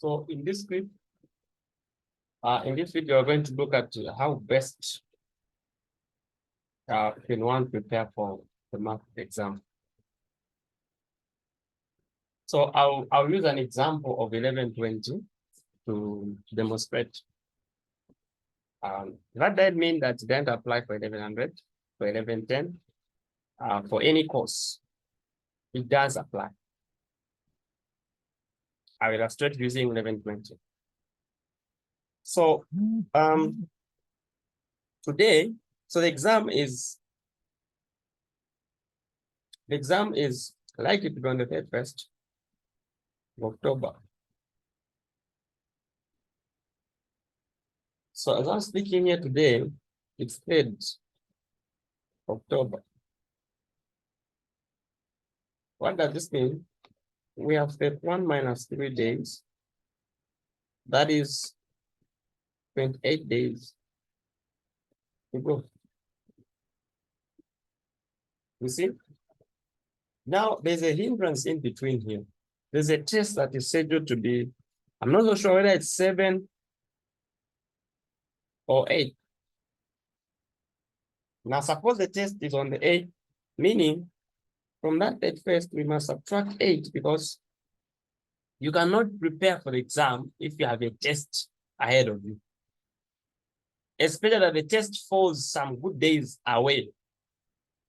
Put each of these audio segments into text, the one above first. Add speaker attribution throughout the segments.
Speaker 1: So in this script, in this video, we're going to look at how best can one prepare for the math exam. So I'll use an example of 1120 to demonstrate. That doesn't mean that it doesn't apply for 1100, for 1110, for any course. It does apply. I will illustrate using 1120. So today, so the exam is likely to be on the 31st of October. So as I'm speaking here today, it's 3rd October. What does this mean? We have step 1 minus 3 days. That is 28 days to go. You see? Now there's a hindrance in between here. There's a test that is scheduled to be, I'm not so sure whether it's 7 or 8. Now suppose the test is on the 8th, meaning from that 31st, we must subtract 8 because you cannot prepare for the exam if you have a test ahead of you. Especially that the test falls some good days away.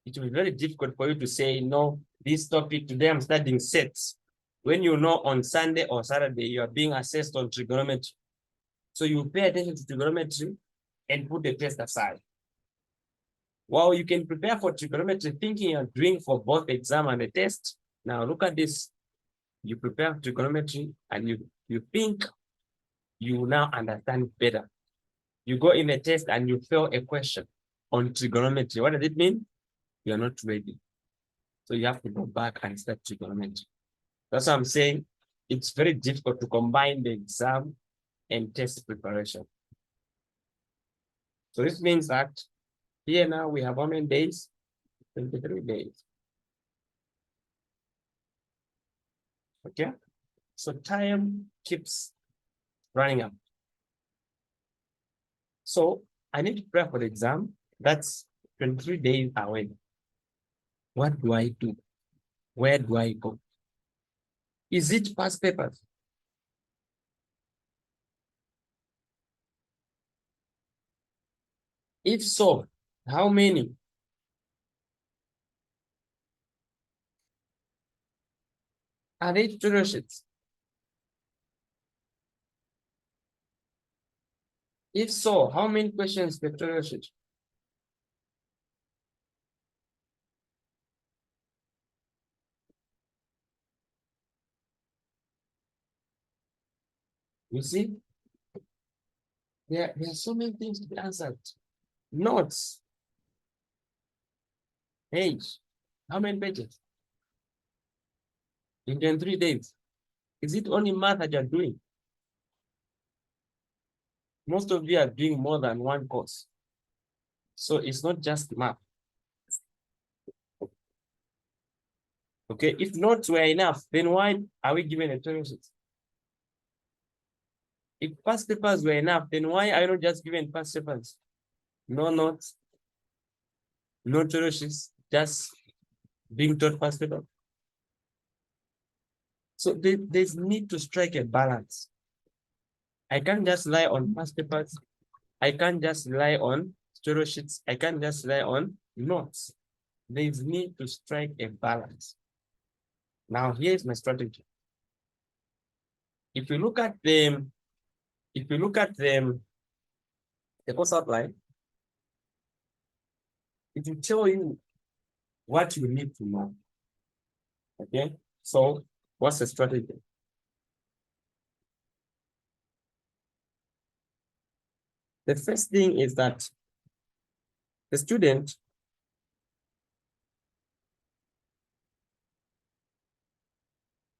Speaker 1: It will be very difficult for you to say, no, this topic today I'm studying sets. When you know on Sunday or Saturday, you are being assessed on trigonometry. So you pay attention to trigonometry and put the test aside. While you can prepare for trigonometry thinking you're doing for both the exam and the test. Now look at this. You prepare trigonometry and you think you now understand better. You go in a test and you fail a question on trigonometry. What does it mean? You're not ready. So you have to go back and start trigonometry. That's what I'm saying. It's very difficult to combine the exam and test preparation. So this means that here now we have how many days? 23 days. Okay. So time keeps running up. So I need to prepare for the exam. That's 23 days away. What do I do? Where do I go? Is it past papers? If so, how many? Are they tutorial sheets? If so, how many questions per tutorial sheet? You see, there are so many things to be answered. Notes, age, how many pages? In 23 days. Is it only math that you're doing? Most of you are doing more than one course. So it's not just math. Okay, if notes were enough, then why are we given a tutorial sheet? If past papers were enough, then why are you not just given past papers? No notes, no tutorial sheets, just being taught past paper. So there's need to strike a balance. I can't just rely on past papers. I can't just rely on tutorial sheets. I can't just rely on notes. There's need to strike a balance. Now, here's my strategy. If you look at the course outline, it will tell you what you need to know. Okay, so what's the strategy? The first thing is that the student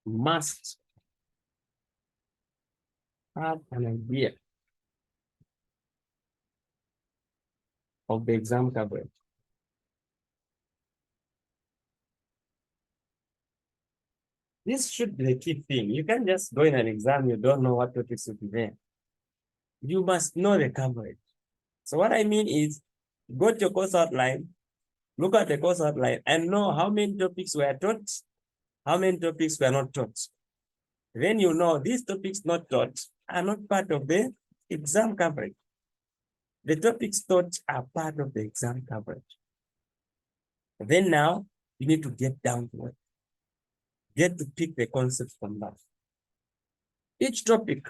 Speaker 1: must have an idea of the exam coverage. This should be the key thing. You can't just go in an exam, you don't know what topics will be there. You must know the coverage. So what I mean is, go to your course outline, look at the course outline, and know how many topics were taught, how many topics were not taught. Then you know these topics not taught are not part of the exam coverage. The topics taught are part of the exam coverage. Then now, you need to get down to it. Get to pick the concepts from that. Each topic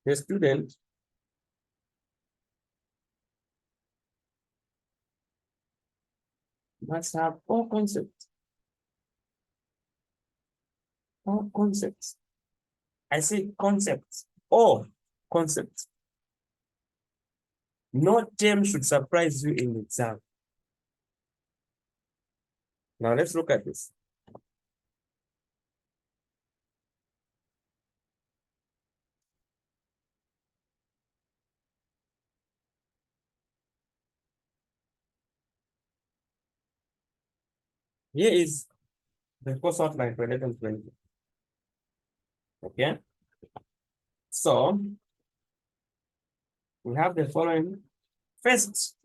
Speaker 1: the student must have four concepts. Four concepts. I say concepts or concepts. No term should surprise you in the exam. Now let's look at this. Here is the course outline for 1120. Okay. So we have the following. First,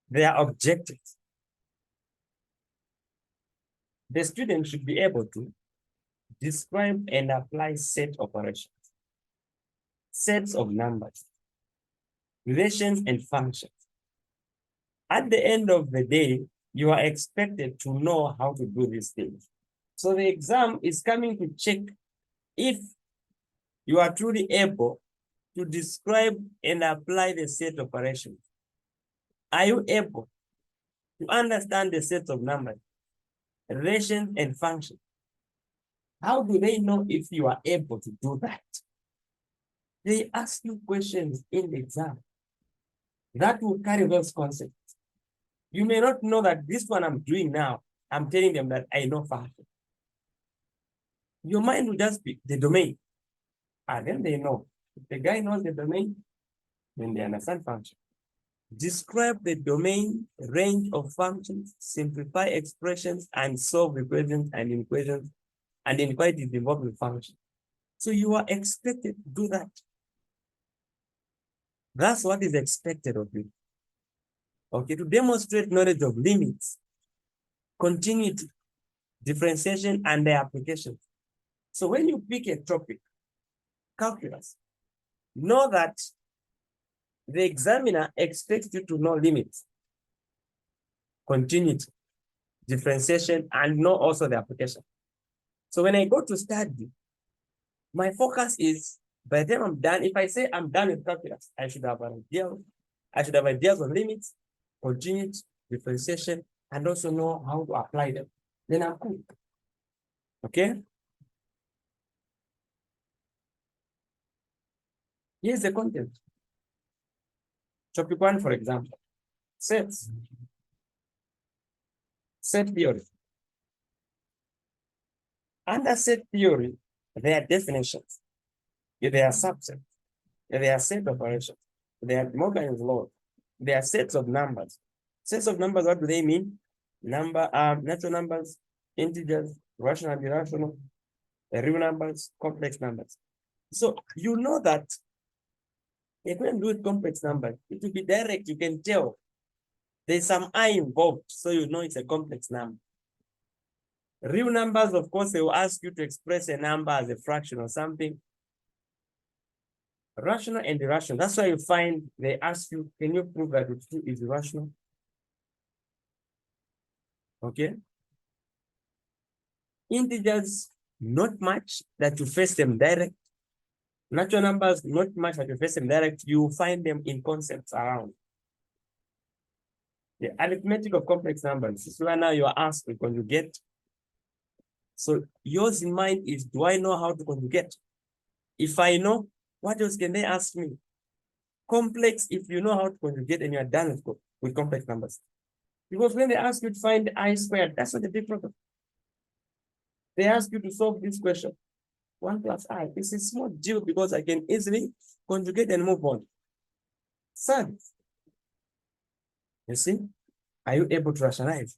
Speaker 1: their objectives. The student should be able to describe and apply set operations, sets of numbers, relations, and functions. At the end of the day, you are expected to know how to do these things. So the exam is coming to check if you are truly able to describe and apply the set operations. Are you able to understand the set of numbers, relations, and functions? How do they know if you are able to do that? They ask you questions in the exam that will carry those concepts. You may not know that this one I'm doing now, I'm telling them that I know function. Your mind will just be the domain. And then they know. If the guy knows the domain, then they understand function. Describe the domain, range of functions, simplify expressions, and solve equations and inequations and inequalities involving functions. So you are expected to do that. That's what is expected of you. Okay, to demonstrate knowledge of limits, continuity, differentiation, and their applications. So when you pick a topic, calculus, know that the examiner expects you to know limits, continuity, differentiation, and know also the application. So when I go to study, my focus is, by the time I'm done, if I say I'm done with calculus, I should have an idea. I should have ideas on limits, continuity, differentiation, and also know how to apply them. Then I'm cool. Okay? Here's the content. Topic 1, for example, sets. Set theory. Under set theory, there are definitions, there are subsets, there are set operations, there are Morgan's law, there are sets of numbers. Sets of numbers, what do they mean? Natural numbers, integers, rational and irrational, real numbers, complex numbers. So you know that if you do with complex numbers, it will be direct, you can tell. There's some I involved, so you know it's a complex number. Real numbers, of course, they will ask you to express a number as a fraction or something. Rational and irrational. That's why you find they ask you, can you prove that the 2 is irrational? Okay. Integers, not much that you face them direct. Natural numbers, not much that you face them direct. You find them in concepts around. The arithmetic of complex numbers. This is where now you are asked to conjugate. So yours in mind is, do I know how to conjugate? If I know, what else can they ask me? Complex, if you know how to conjugate and you're done with complex numbers. Because when they ask you to find I squared, that's not a big problem. They ask you to solve this question. 1 plus I. It's a small deal because I can easily conjugate and move on. Third, You see? Are you able to rationalize?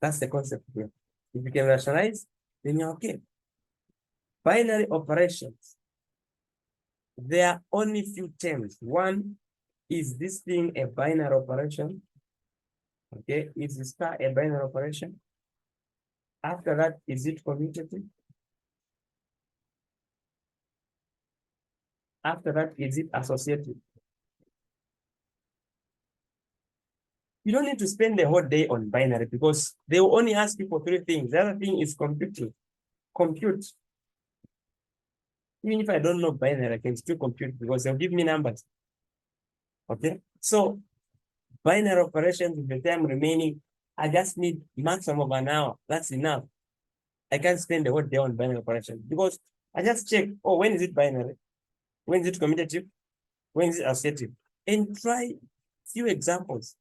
Speaker 1: That's the concept here. If you can rationalize, then you're okay. Binary operations. There are only few terms. One, is this thing a binary operation? Okay, is the star a binary operation? After that, is it commutative? After that, is it associative? You don't need to spend the whole day on binary because they will only ask you for three things. The other thing is computing. Compute. Even if I don't know binary, I can still compute because they'll give me numbers. Okay, so binary operations with the time remaining, I just need maximum of an hour. That's enough. I can't spend the whole day on binary operations because I just check, oh, when is it binary? When is it commutative? When is it associative? And try few examples.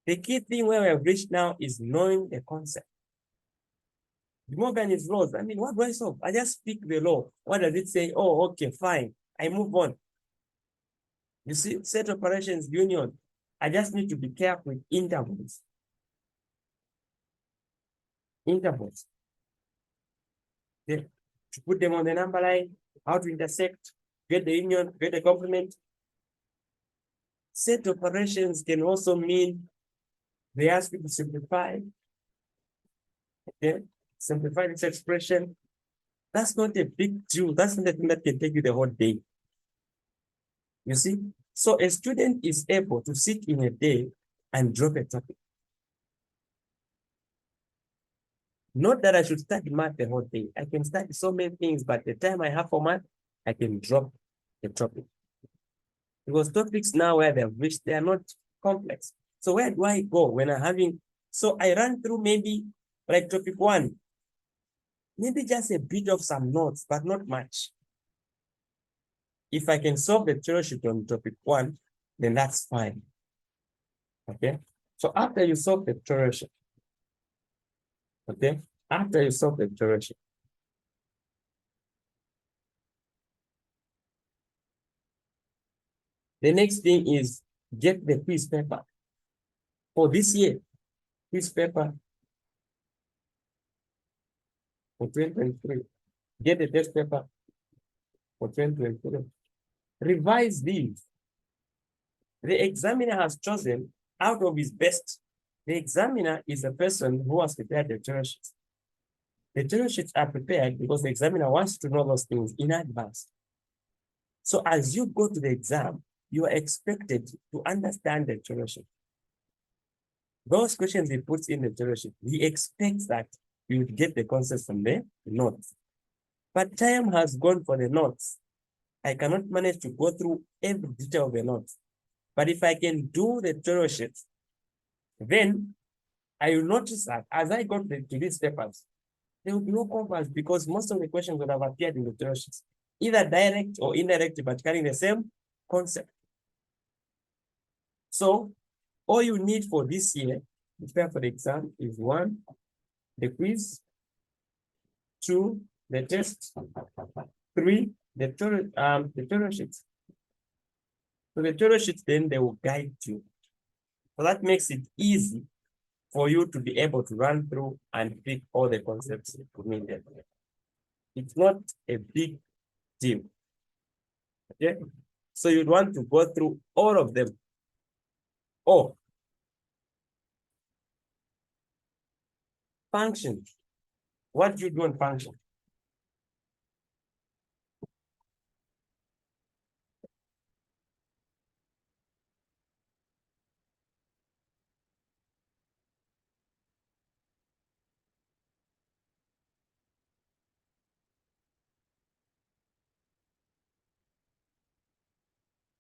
Speaker 1: The key thing where we have reached now is knowing the concept. De Morgan's laws. I mean, what do I solve? I just pick the law. What does it say? Oh, okay, fine. I move on. You see, set operations union. I just need to be careful with intervals. Intervals. Okay. To put them on the number line, how to intersect, get the union, get the complement. Set operations can also mean they ask you to simplify. Okay, simplify this expression. That's not a big deal. That's not the thing that can take you the whole day. You see? So a student is able to sit in a day and drop a topic. Not that I should study math the whole day. I can study so many things, but the time I have for math, I can drop the topic. Because topics now where they've reached, they are not complex. So where do I go when I'm having, so I run through maybe like topic one, maybe just a bit of some notes, but not much. If I can solve the tutorial sheet on topic one, then that's fine. Okay. So after you solve the tutorial sheet, okay, after you solve the tutorial sheet, the next thing is get the quiz paper for this year. Quiz paper for 2023. Get the test paper for 2023. Revise these. The examiner has chosen out of his best. The examiner is the person who has prepared the tutorial sheets. The tutorial sheets are prepared because the examiner wants to know those things in advance. So as you go to the exam, you are expected to understand the tutorial sheet. Those questions he puts in the tutorial sheet, he expects that you would get the concepts from the notes. But time has gone for the notes. I cannot manage to go through every detail of the notes. But if I can do the tutorial sheets, then I will notice that as I go to these papers, there will be no compass because most of the questions would have appeared in the tutorial sheets, either direct or indirect, but carrying the same concept. So all you need for this year to prepare for the exam is 1, the quiz, 2, the test, 3, the tutorial sheets. So the tutorial sheets, then they will guide you. So that makes it easy for you to be able to run through and pick all the concepts needed. It's not a big deal. Okay? So you'd want to go through all of them. Oh, function. What do you do on function?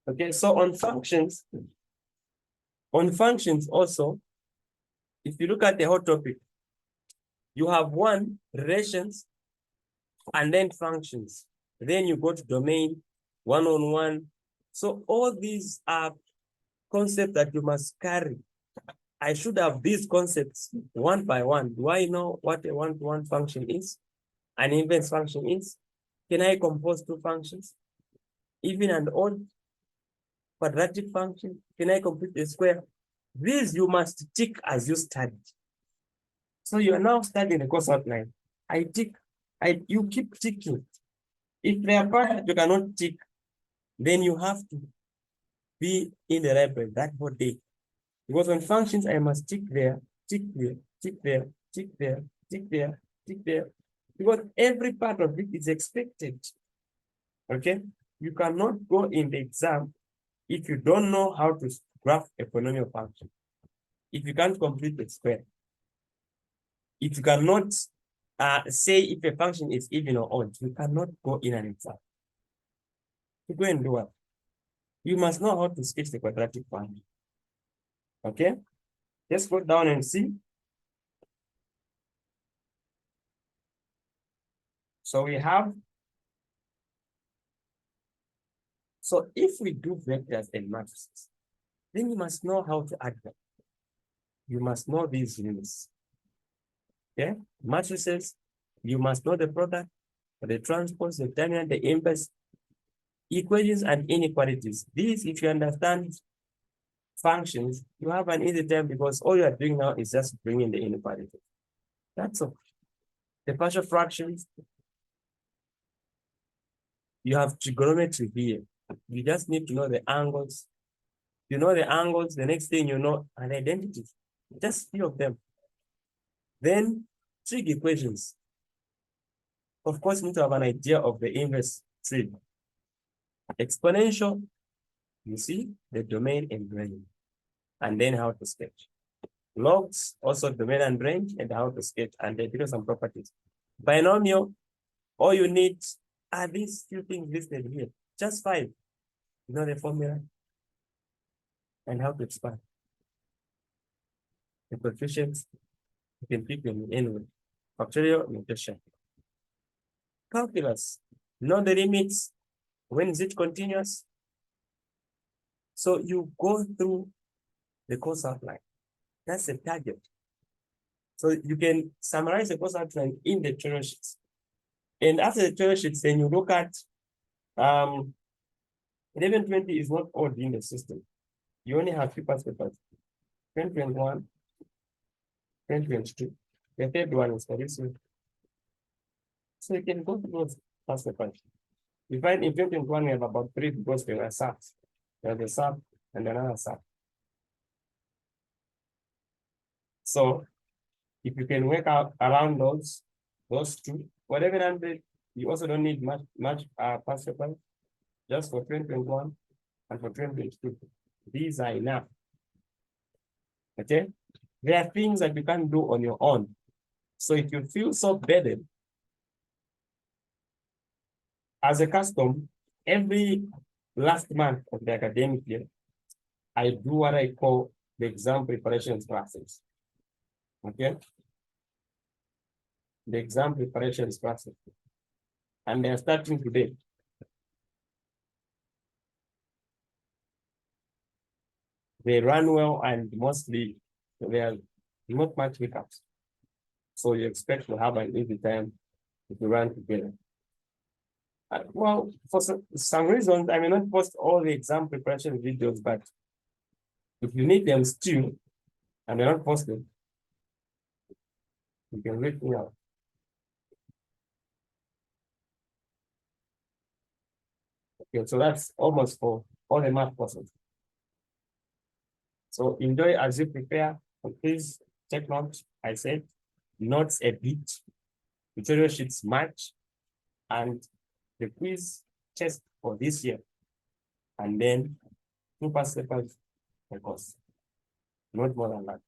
Speaker 1: Okay, so on functions also, if you look at the whole topic, you have 1, relations, and then functions. Then you go to domain, one-on-one. So all these are concepts that you must carry. I should have these concepts one by one. Do I know what a one-to-one function is? An inverse function is? Can I compose 2 functions? Even and odd? quadratic function, can I complete the square? These you must tick as you study. So you are now studying the course outline. I tick, you keep ticking. If there are parts that you cannot tick, then you have to be in the library that whole day. Because on functions, I must tick there, tick there, tick there, tick there, tick there, tick there. Because every part of it is expected. Okay? You cannot go in the exam if you don't know how to graph a polynomial function. If you can't complete the square. If you cannot say if a function is even or odd, you cannot go in an exam. You go and do what? You must know how to sketch the quadratic function. Okay? Let's go down and see. So we have, so if we do vectors and matrices, then you must know how to add them. You must know these units. Okay? Matrices, you must know the product, the transpose, the determinant, the inverse, equations and inequalities. These, if you understand functions, you have an easy time because all you are doing now is just bringing the inequality. That's all. The partial fractions, you have trigonometry here. You just need to know the angles. You know the angles, the next thing you know an identity. Just few of them. Then trig equations. Of course, you need to have an idea of the inverse trig. Exponential, you see the domain and range, and then how to sketch. Logs, also domain and range, and how to sketch, and then do some properties. Binomial, all you need are these few things listed here. Just 5. You know the formula and how to expand. The coefficients, you can pick them anyway. Factorial notation. Calculus, know the limits. When is it continuous? So you go through the course outline. That's the target. So you can summarize the course outline in the tutorial sheets. And after the tutorial sheets, then you look at 1120 is not odd in the system. You only have 2 past papers. 2021, 2022. The third one is for this week. So you can go through those past papers. You find in 2021 we have about 3 because there are SAPs. There's a SAP and another SAP. So if you can work out around those 2, whatever number, you also don't need much past papers. Just for 2021 and for 2022. These are enough. Okay? There are things that you can't do on your own. So if you feel so burdened, as a custom, every last month of the academic year, I do what I call the exam preparation classes. Okay? The exam preparation classes. And they're starting today. They run well and mostly they are not much hiccups. So you expect to have an easy time if you run together. Well, for some reasons, I may not post all the exam preparation videos, but if you need them still, and they're not posted, you can reach me out. Okay, so that's almost for all the math courses. So enjoy as you prepare. Please take notes. I said notes a bit, tutorial sheets match, and the quiz test for this year. And then 2 past papers per course. Not more than that.